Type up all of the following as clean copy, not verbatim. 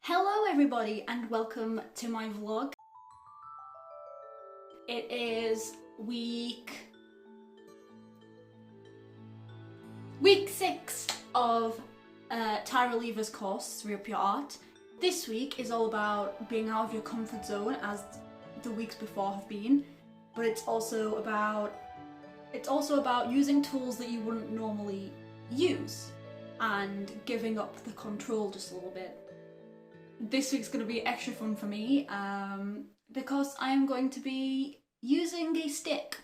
Hello everybody and welcome to my vlog. It is week 6 of Tyra Lever's course, Re Up Your Art. This week is all about being out of your comfort zone, as the weeks before have been, but it's also about using tools that you wouldn't normally use and giving up the control just a little bit. This week's going to be extra fun for me because I am going to be using a stick.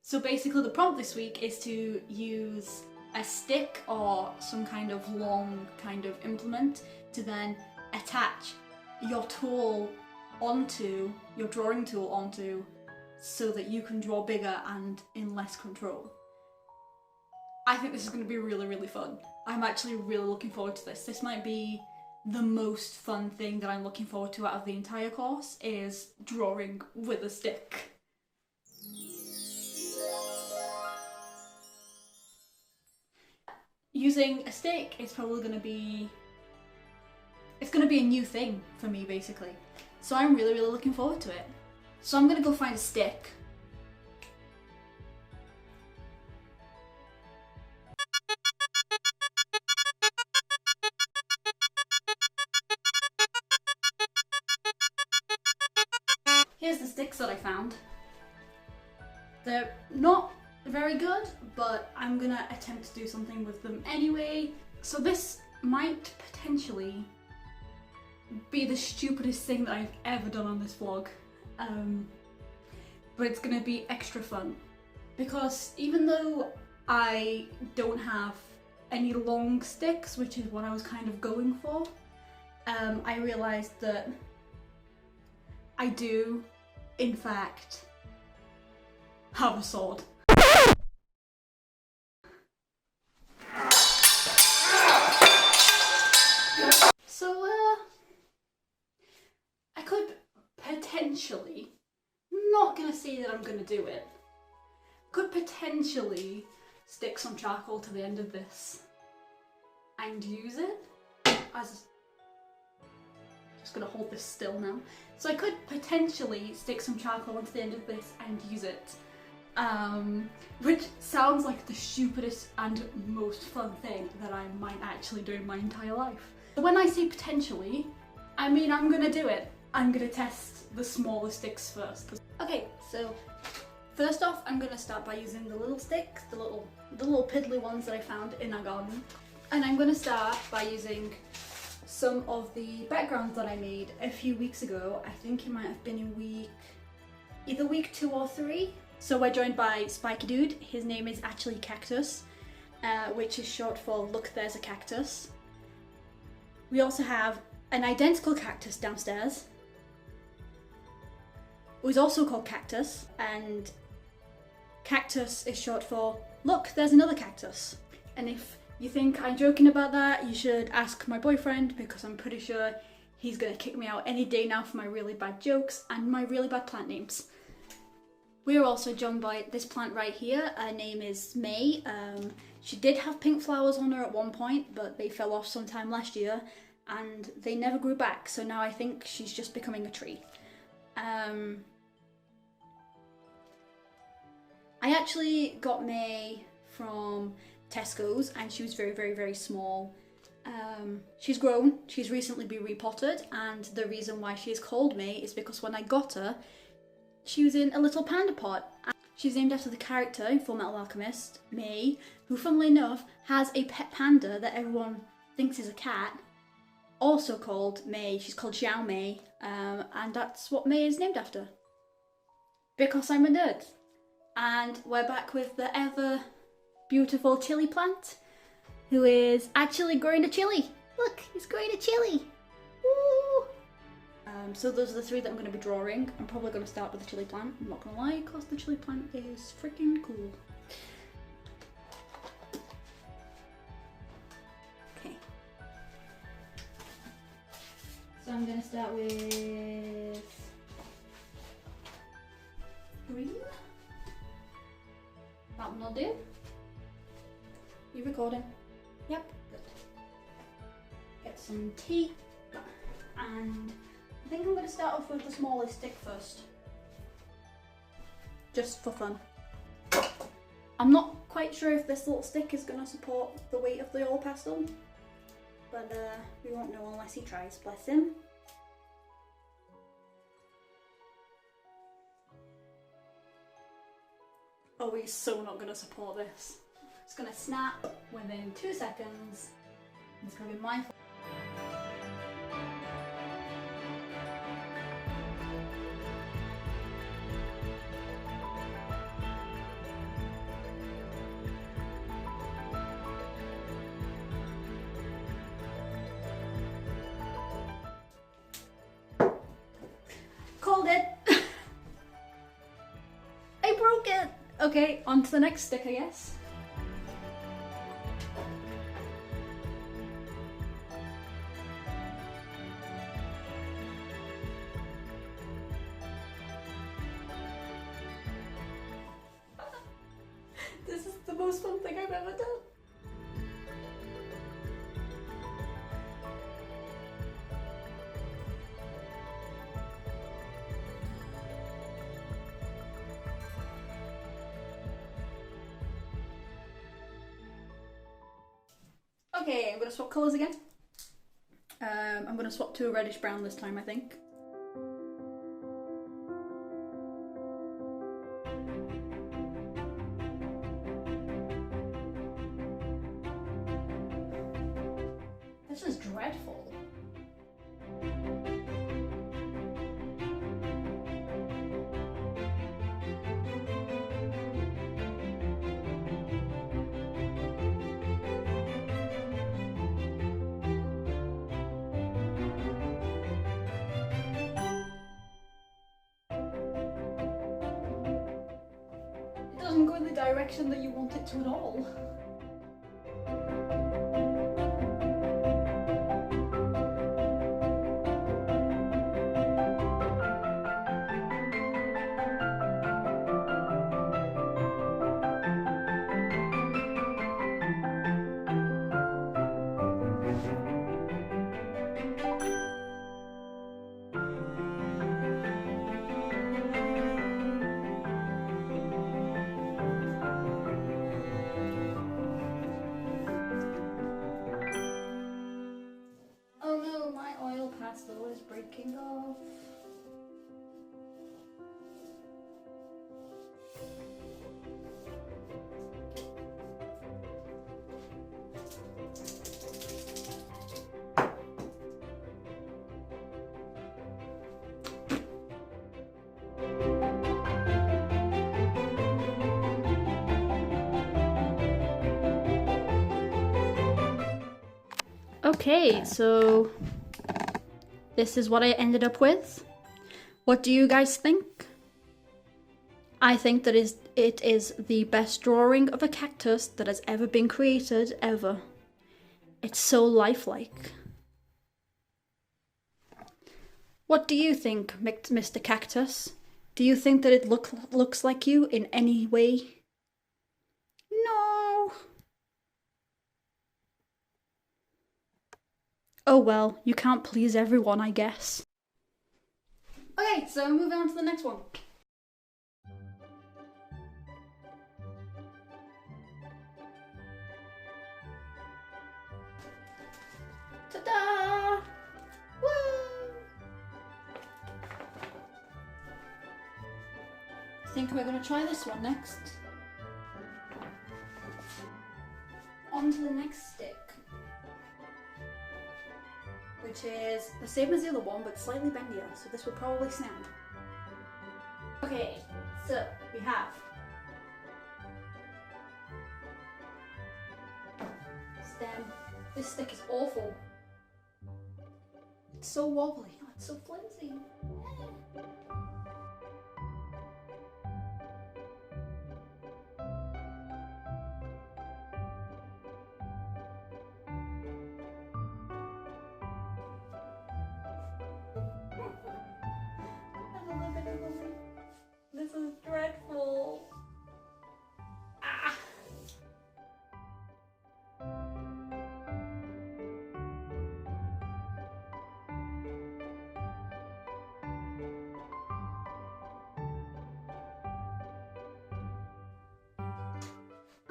So basically the prompt this week is to use a stick or some kind of long kind of implement to then attach your tool onto, your drawing tool onto, so that you can draw bigger and in less control. I think this is going to be really fun. I'm actually really looking forward to this. This might be the most fun thing that I'm looking forward to out of the entire course, is drawing with a stick. Using a stick is probably going to be... it's going to be a new thing for me basically. So I'm really looking forward to it. So I'm going to go find a stick. Here's the sticks that I found. They're not very good, but I'm gonna attempt to do something with them anyway. So this might potentially be the stupidest thing that I've ever done on this vlog. But it's gonna be extra fun. Because even though I don't have any long sticks, which is what I was kind of going for, I realised that I do, in fact, have a sword. So, I could potentially, not gonna say that I'm gonna do it, could potentially stick some charcoal to the end of this and use it as... just gonna hold this still now. So I could potentially stick some charcoal onto the end of this and use it. Which sounds like the stupidest and most fun thing that I might actually do in my entire life. When I say potentially, I mean I'm gonna do it. I'm gonna test the smaller sticks first. Okay, so first off I'm gonna start by using the little sticks, the little piddly ones that I found in our garden. And I'm gonna start by using some of the backgrounds that I made a few weeks ago. I think it might have been in either week 2 or 3. So we're joined by Spiky Dude. His name is actually Cactus, which is short for Look, There's a Cactus. We also have an identical cactus downstairs, who's also called Cactus, and Cactus is short for Look, There's Another Cactus. And if you think I'm joking about that, you should ask my boyfriend, because I'm pretty sure he's gonna kick me out any day now for my really bad jokes and my really bad plant names. We are also joined by this plant right here. Her name is May. She did have pink flowers on her at one point, but they fell off sometime last year and they never grew back, so now I think she's just becoming a tree. I actually got May from Tesco's and she was very small. She's grown, she's recently been repotted, and the reason why she's called May is because when I got her, she was in a little panda pot. She's named after the character in Fullmetal Alchemist, May, who funnily enough has a pet panda that everyone thinks is a cat, also called May. She's called Xiao Mei, and that's what May is named after. Because I'm a nerd. And we're back with the ever beautiful chili plant, who is actually growing a chili. Look, it's growing a chili. Woo! So those are the 3 that I'm going to be drawing. I'm probably going to start with the chili plant, I'm not going to lie, because the chili plant is freaking cool. Okay. So I'm going to start with green. That one will do. You recording? Yep, good. Get some tea, and I think I'm going to start off with the smallest stick first. Just for fun. I'm not quite sure if this little stick is going to support the weight of the oil pastel, but we won't know unless he tries, bless him. Oh, he's so not going to support this. It's going to snap within 2 seconds. It's going to be my fault. Called it! I broke it! Okay, on to the next stick, I guess. This is the most fun thing I've ever done. Okay, I'm going to swap colours again. I'm going to swap to a reddish brown this time, I think. This is dreadful. It doesn't go in the direction that you want it to at all. Oh no, my oil pastel is breaking off. Okay, so this is what I ended up with. What do you guys think? I think that it is the best drawing of a cactus that has ever been created, ever. It's so lifelike. What do you think, Mr. Cactus? Do you think that it looks like you in any way? No. Oh well, you can't please everyone, I guess. Okay, so moving on to the next one. Ta-da! Woo! I think we're going to try this one next. On to the next stick, which is the same as the other one but slightly bendier, so this will probably snap. Okay, so we have stem. This stick is awful. It's so wobbly. Oh, it's so flimsy. This is dreadful. Ah.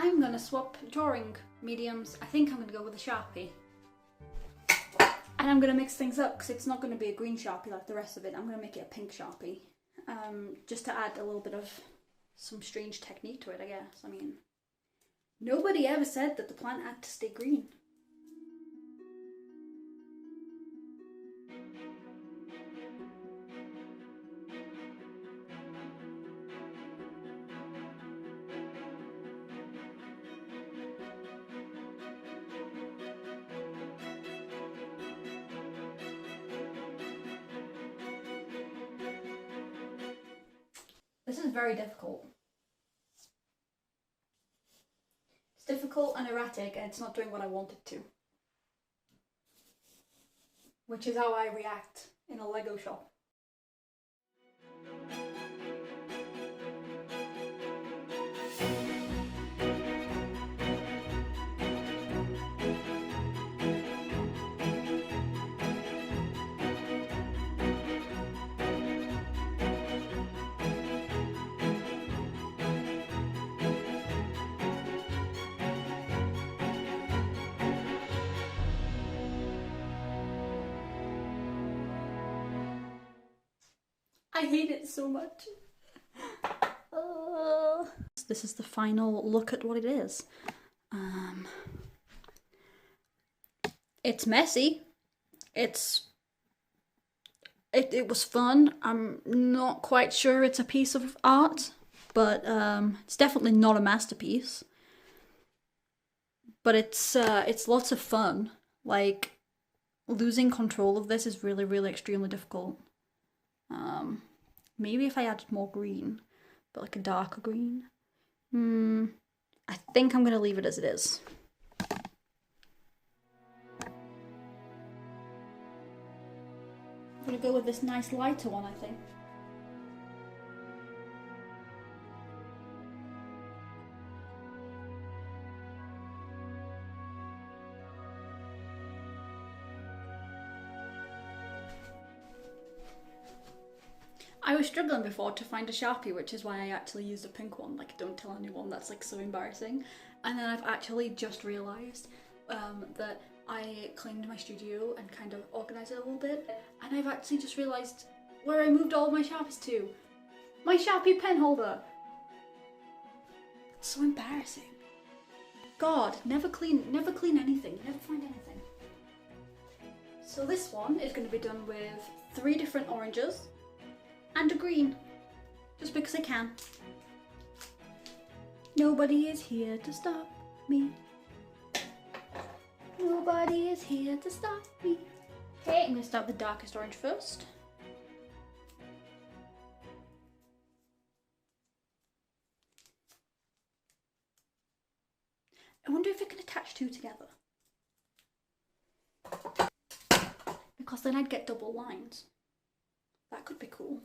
I'm gonna swap drawing mediums. I think I'm gonna go with a Sharpie. And I'm gonna mix things up because it's not gonna be a green Sharpie like the rest of it. I'm gonna make it a pink Sharpie. Just to add a little bit of some strange technique to it, I guess. I mean, nobody ever said that the plant had to stay green. This is very difficult. It's difficult and erratic, and it's not doing what I want it to. Which is how I react in a Lego shop. I hate it so much. This is the final look at what it is. It's messy. It was fun. I'm not quite sure it's a piece of art, but it's definitely not a masterpiece. But it's lots of fun. Like, losing control of this is really, really extremely difficult. Maybe if I added more green, but like a darker green. I think I'm gonna leave it as it is. I'm gonna go with this nice lighter one, I think. I was struggling before to find a Sharpie, which is why I actually used a pink one. Like, don't tell anyone, that's like so embarrassing. And then I've actually just realised that I cleaned my studio and kind of organised it a little bit. And I've actually just realised where I moved all of my Sharpies to. My Sharpie pen holder! It's so embarrassing. God, never clean anything, you never find anything. So this one is going to be done with 3 different oranges and a green, just because I can. Nobody is here to stop me. Nobody is here to stop me. Okay, I'm going to start with the darkest orange first. I wonder if it can attach 2 together. Because then I'd get double lines. That could be cool.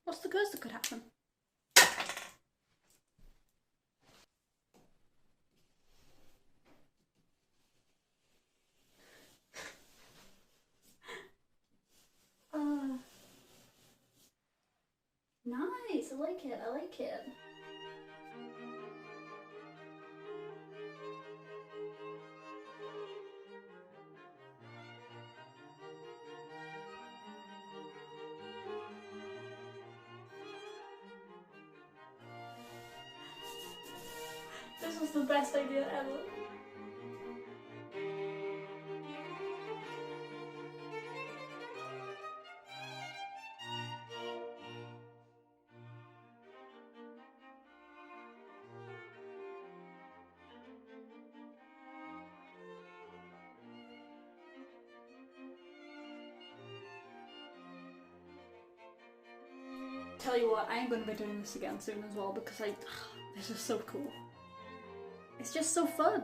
What's the worst that could happen? Nice, I like it, I like it. This was the best idea ever. Tell you what, I am going to be doing this again soon as well because this is so cool. It's just so fun.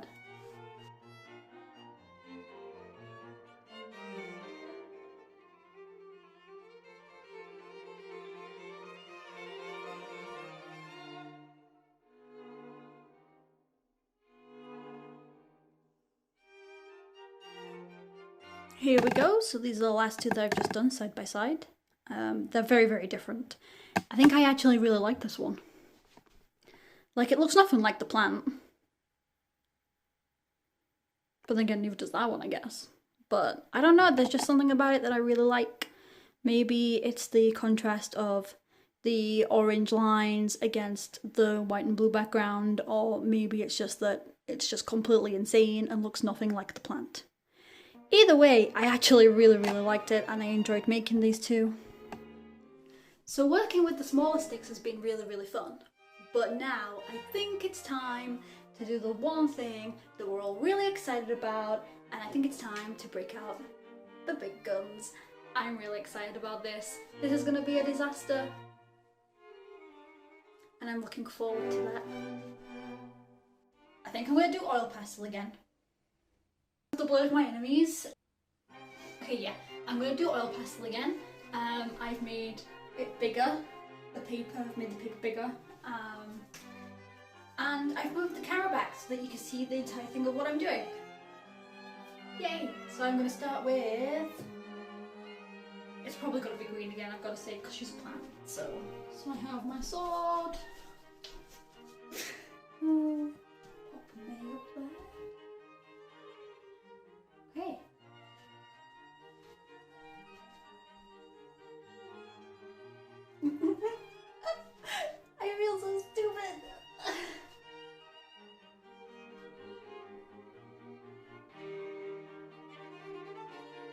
Here we go, so these are the last 2 that I've just done side by side. They're very, very different. I think I actually really like this one. Like, it looks nothing like the plant. But then again, neither does that one, I guess. But I don't know, there's just something about it that I really like. Maybe it's the contrast of the orange lines against the white and blue background, or maybe it's just that it's just completely insane and looks nothing like the plant. Either way, I actually really liked it and I enjoyed making these two. So working with the smaller sticks has been really fun. But now I think it's time to do the one thing that we're all really excited about, and I think it's time to break out the big guns. I'm really excited about this. This is gonna be a disaster. And I'm looking forward to that. I think I'm gonna do oil pastel again. The blood of my enemies. Okay, yeah, I'm gonna do oil pastel again. I've made it bigger, I've made the paper bigger. And I've moved the camera back so that you can see the entire thing of what I'm doing. Yay! So I'm gonna start with, it's probably gonna be green again, I've got to say, because she's a plant. So I have my sword. Pop me up there. Okay. I feel so stupid.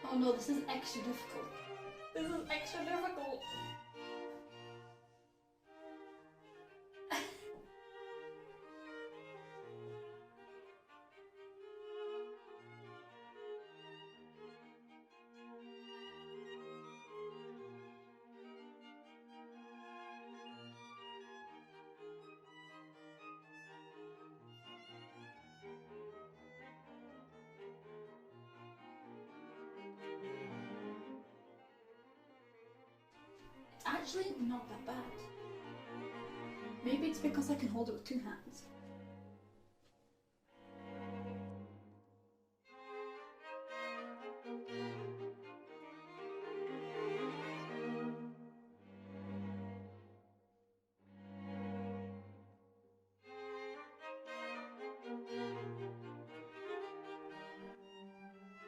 Oh no, this is extra difficult. This is extra difficult. Actually, not that bad. Maybe it's because I can hold it with two hands.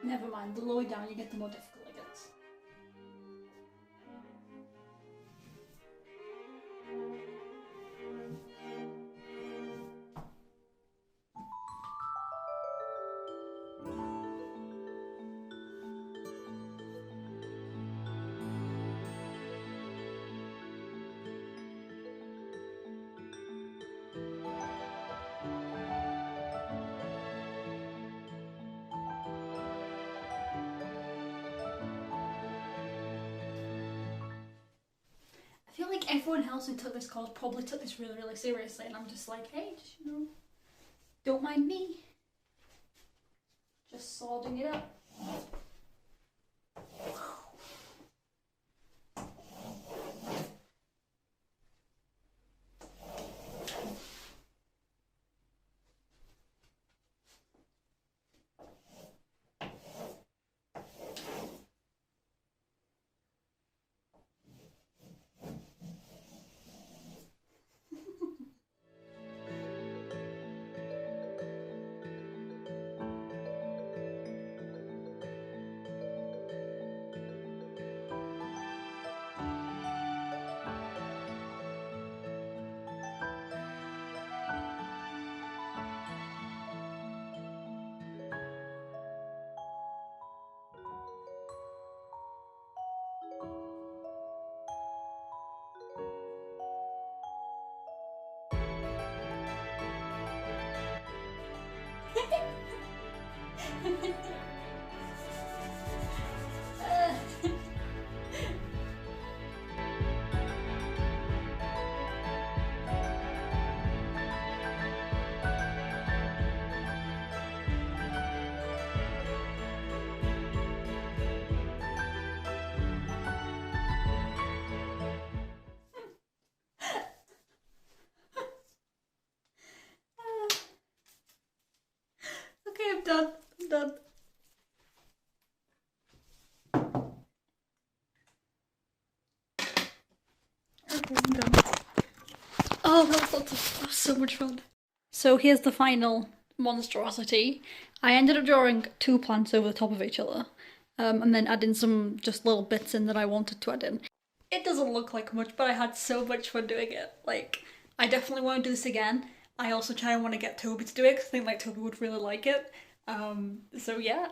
Never mind, the lower down you get, the more difficult it gets. I feel like everyone else who took this course probably took this really seriously, and I'm just like, hey, just, you know, don't mind me. Just swording it up. Okay, I'm done. so much fun. So here's the final monstrosity. I ended up drawing 2 plants over the top of each other, and then adding some just little bits in that I wanted to add in. It doesn't look like much, but I had so much fun doing it. Like, I definitely want to do this again. I also kind of want to get Toby to do it because I think like Toby would really like it. So yeah.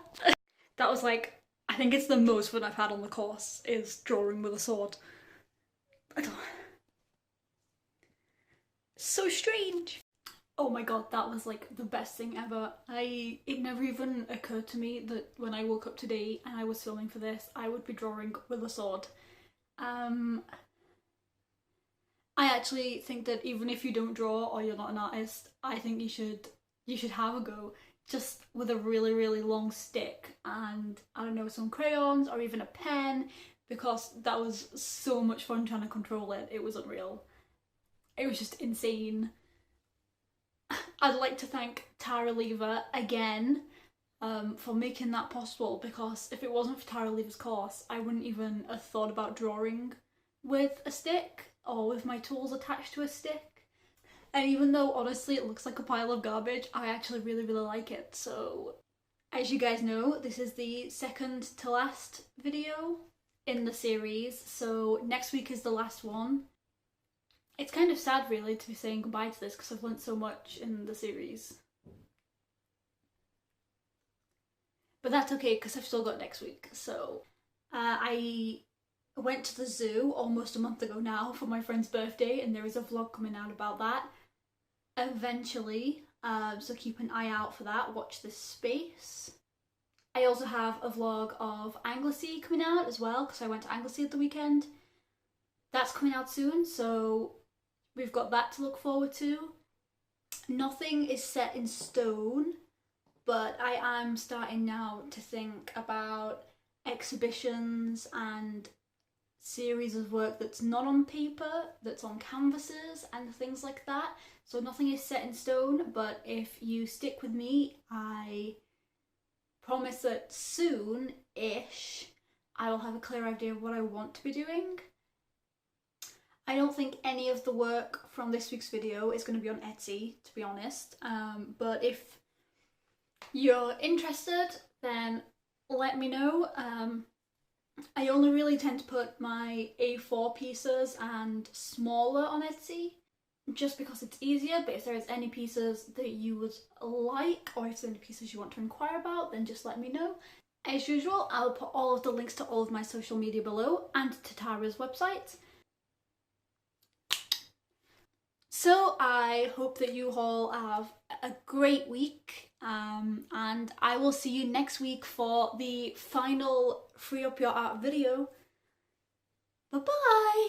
That was like, I think it's the most fun I've had on the course, is drawing with a sword. I don't... So strange. Oh my god, that was like the best thing ever. It never even occurred to me that when I woke up today and I was filming for this, I would be drawing with a sword. I actually think that even if you don't draw or you're not an artist, I think you should have a go just with a really, really long stick and, I don't know, some crayons or even a pen, because that was so much fun trying to control it. It was unreal. It was just insane. I'd like to thank Tara Lever again for making that possible, because if it wasn't for Tara Lever's course, I wouldn't even have thought about drawing with a stick or with my tools attached to a stick. And even though honestly it looks like a pile of garbage, I actually really, really like it. So as you guys know, this is the second to last video in the series, so next week is the last one. It's kind of sad really to be saying goodbye to this because I've learnt so much in the series. But that's okay because I've still got next week. So I went to the zoo almost a month ago now for my friend's birthday, and there is a vlog coming out about that eventually, so keep an eye out for that. Watch this space. I also have a vlog of Anglesey coming out as well, because I went to Anglesey at the weekend. That's coming out soon, so we've got that to look forward to. Nothing is set in stone, but I am starting now to think about exhibitions and series of work that's not on paper, that's on canvases and things like that. So nothing is set in stone, but if you stick with me, I promise that soon-ish I will have a clear idea of what I want to be doing. I don't think any of the work from this week's video is going to be on Etsy, to be honest, but if you're interested, then let me know. I only really tend to put my A4 pieces and smaller on Etsy, just because it's easier, but if there is any pieces that you would like, or if there's any pieces you want to inquire about, then just let me know. As usual, I'll put all of the links to all of my social media below, and to Tara's website. So I hope that you all have a great week, and I will see you next week for the final Free Up Your Art video. Bye bye!